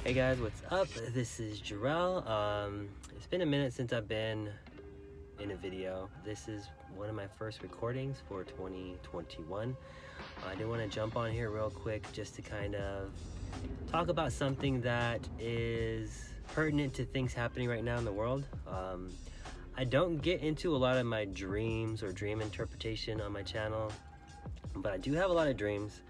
Hey guys, what's up? This is Jarrell. It's been a minute since I've been in a video. This is one of my first recordings for 2021. I did want to jump on here real quick just to kind of talk about something that is pertinent to things happening right now in the world. I don't get into a lot of my dreams or dream interpretation on my channel, but I do have a lot of dreams,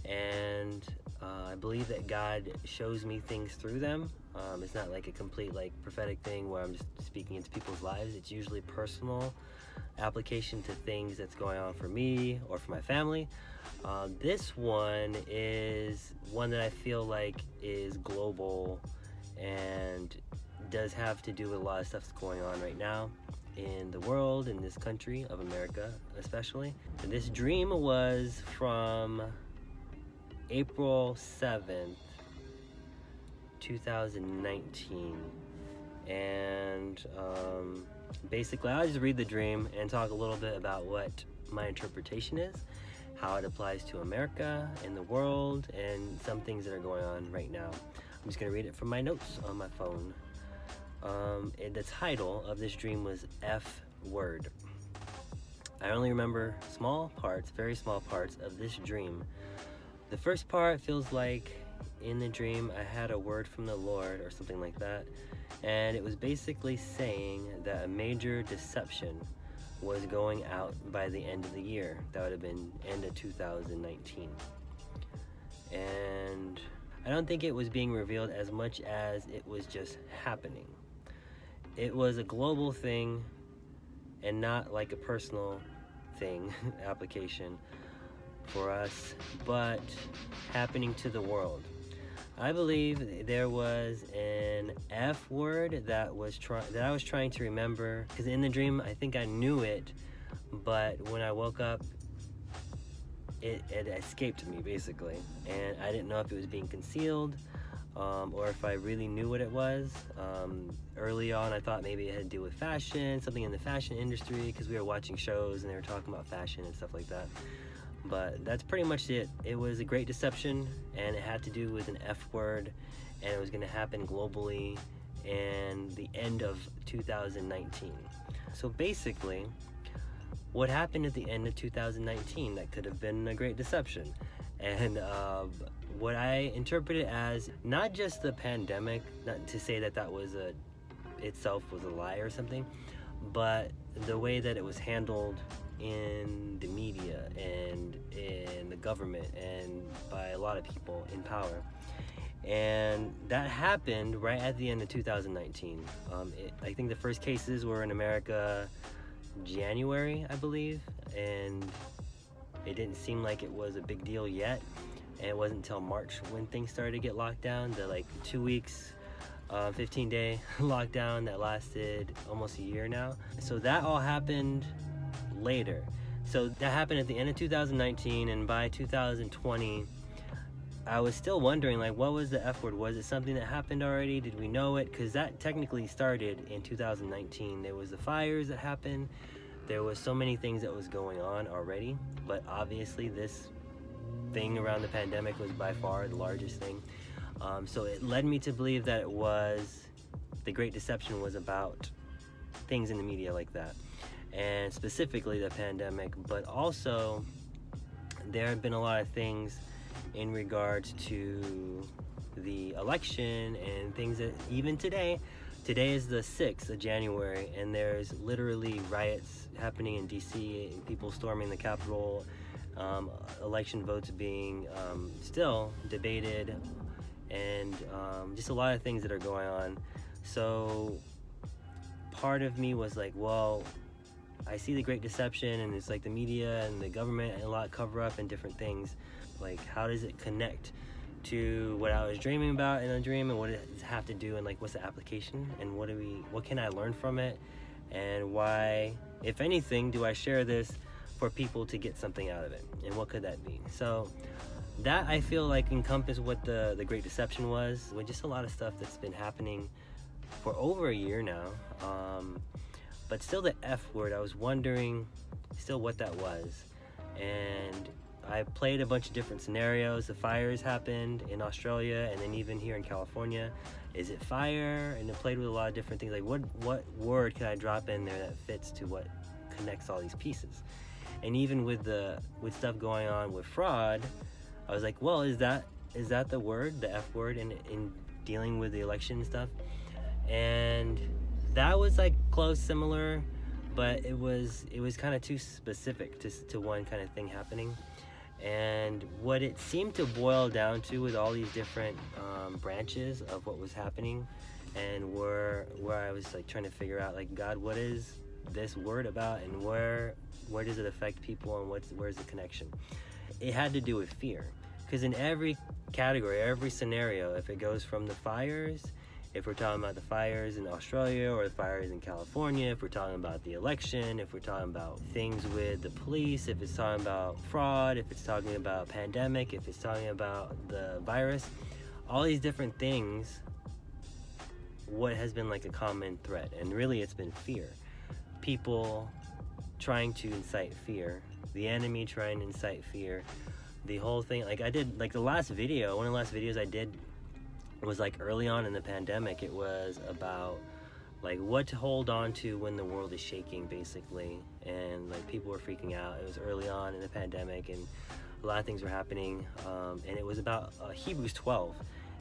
and I believe that God shows me things through them. It's not like a complete prophetic thing where I'm just speaking into people's lives. It's usually personal application to things that's going on for me or for my family. This one is one that I feel like is global and does have to do with a lot of stuff that's going on right now in the world, in this country of America especially. And this dream was from April 7th, 2019. And basically I'll just read the dream and talk a little bit about what my interpretation is, how it applies to America and the world, and some things that are going on right now. I'm just gonna read it from my notes on my phone. And the title of this dream was F Word. I only remember small parts, very small parts of this dream. The first part feels like in the dream I had a word from the Lord or something like that, and it was basically saying that a major deception was going out by the end of the year. That would have been end of 2019. And I don't think it was being revealed as much as it was just happening. It was a global thing and not like a personal thing, application for us, but happening to the world. I believe there was an F word that I was trying to remember, because in the dream I think I knew it, but when I woke up it escaped me basically, and I didn't know if it was being concealed or if I really knew what it was. Early on I thought maybe it had to do with fashion, something in the fashion industry, because we were watching shows and they were talking about fashion and stuff like that. But that's pretty much it. It was a great deception, and it had to do with an F word, and it was going to happen globally in the end of 2019. So basically, what happened at the end of 2019 that could have been a great deception? And what I interpret it as, not just the pandemic, not to say that that was itself was a lie or something, but the way that it was handled in the media and in the government and by a lot of people in power. And that happened right at the end of 2019. I think the first cases were in America January, I believe, and it didn't seem like it was a big deal yet. And it wasn't until March when things started to get locked down, the 2 weeks 15-day lockdown that lasted almost a year now. So that all happened later. So that happened at the end of 2019, and by 2020 I was still wondering, what was the F word? Was it something that happened already? Did we know it? Because that technically started in 2019. There was the fires that happened. There was so many things that was going on already, but obviously this thing around the pandemic was by far the largest thing. So it led me to believe that the Great Deception was about things in the media like that, and specifically the pandemic. But also there have been a lot of things in regards to the election and things that even today is the 6th of January, and there's literally riots happening in DC, people storming the Capitol, election votes being still debated, and just a lot of things that are going on. So part of me was like, well, I see the Great Deception, and it's like the media and the government and a lot of cover up and different things. How does it connect to what I was dreaming about in a dream, and what does it have to do, and what's the application, and what can I learn from it, and why, if anything, do I share this for people to get something out of it, and what could that be? So that, I feel like, encompassed what the Great Deception was, with just a lot of stuff that's been happening for over a year now. But still, the F word, I was wondering still what that was. And I played a bunch of different scenarios. The fires happened in Australia, and then even here in California. Is it fire? And I played with a lot of different things. Like what word can I drop in there that fits to what connects all these pieces? And even with stuff going on with fraud, I was like, well, is that the word, the F word, in dealing with the election and stuff? And that was like close, similar, but it was kind of too specific to one kind of thing happening. And what it seemed to boil down to with all these different branches of what was happening, and where I was like trying to figure out, like, God, what is this word about, and where does it affect people, and where's the connection? It had to do with fear, because in every category, every scenario, if it goes from the fires, if we're talking about the fires in Australia or the fires in California, if we're talking about the election, if we're talking about things with the police, if it's talking about fraud, if it's talking about pandemic, if it's talking about the virus, all these different things, what has been like a common thread? And really it's been fear. People trying to incite fear, the enemy trying to incite fear, the whole thing. Like I did, like the last video, one of the last videos I did was like early on in the pandemic. It was about like what to hold on to when the world is shaking, basically, and like people were freaking out. It was early on in the pandemic, and a lot of things were happening, and it was about Hebrews 12,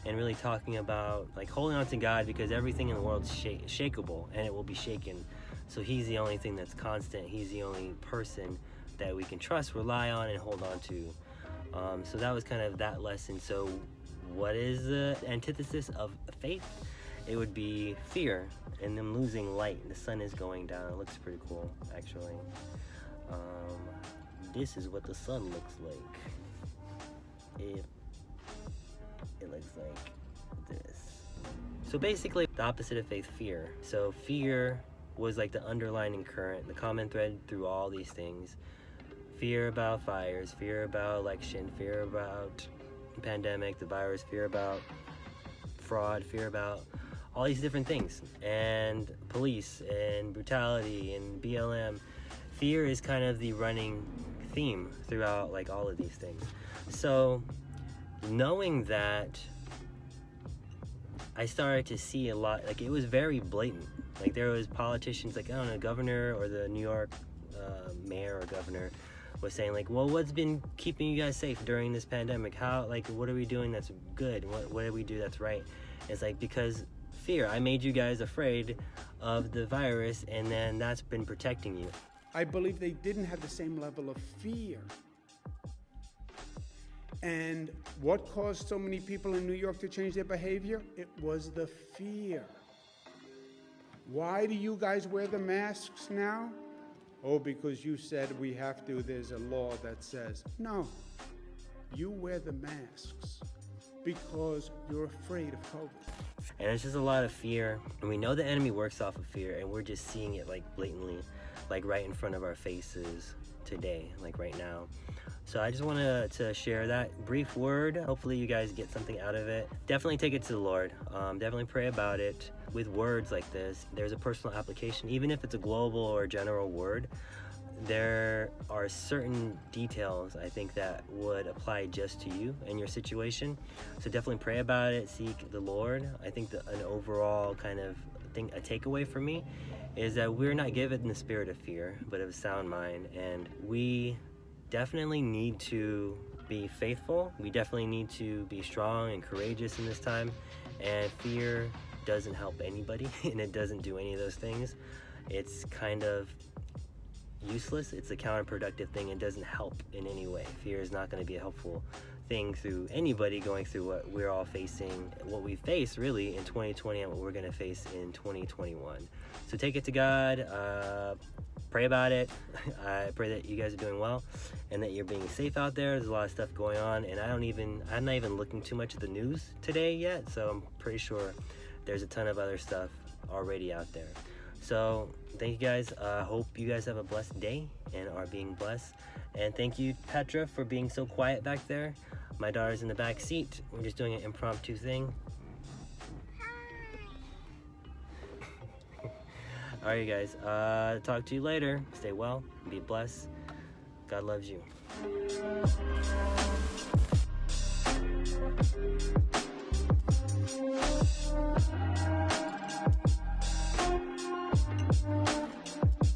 and really talking about like holding on to God, because everything in the world is shakeable, and it will be shaken. So he's the only thing that's constant. He's the only person that we can trust, rely on, and hold on to. So that was kind of that lesson. So what is the antithesis of faith? It would be fear and them losing light. The sun is going down. It looks pretty cool, actually. This is what the sun looks like. It looks like this. So basically, the opposite of faith, fear. So fear was like the underlining current, the common thread through all these things. Fear about fires, fear about election, fear about pandemic, the virus, fear about fraud, fear about all these different things, and police and brutality and BLM. Fear is kind of the running theme throughout like all of these things. So knowing that, I started to see a lot, like it was very blatant. Like there was politicians, like I don't know, governor or the New York mayor or governor was saying like, well, what's been keeping you guys safe during this pandemic? How, like, what are we doing that's good? What did we do that's right? It's like, because fear. I made you guys afraid of the virus, and then that's been protecting you. I believe they didn't have the same level of fear. And what caused so many people in New York to change their behavior? It was the fear. Why do you guys wear the masks now? Oh, because you said we have to, there's a law that says. No, you wear the masks because you're afraid of COVID. And it's just a lot of fear. And we know the enemy works off of fear, and we're just seeing it like blatantly, like right in front of our faces today, like right now. So I just wanted to share that brief word. Hopefully you guys get something out of it. Definitely take it to the Lord. Definitely pray about it. With words like this, there's a personal application. Even if it's a global or general word, there are certain details, I think, that would apply just to you and your situation. So definitely pray about it, seek the Lord. I think an overall kind of thing, a takeaway for me, is that we're not given the spirit of fear, but of a sound mind. And we definitely need to be faithful. We definitely need to be strong and courageous in this time. And fear doesn't help anybody, and it doesn't do any of those things. It's kind of useless. It's a counterproductive thing. It doesn't help in any way. Fear is not going to be a helpful thing through anybody going through what we're all facing, what we face really in 2020, and what we're going to face in 2021. So take it to God. Pray about it. I pray that you guys are doing well and that you're being safe out there. There's a lot of stuff going on, and I'm not even looking too much at the news today yet, so I'm pretty sure there's a ton of other stuff already out there. So thank you guys. Hope you guys have a blessed day and are being blessed. And thank you, Petra, for being so quiet back there. My daughter's in the back seat. We're just doing an impromptu thing. All right, you guys. Talk to you later. Stay well. Be blessed. God loves you.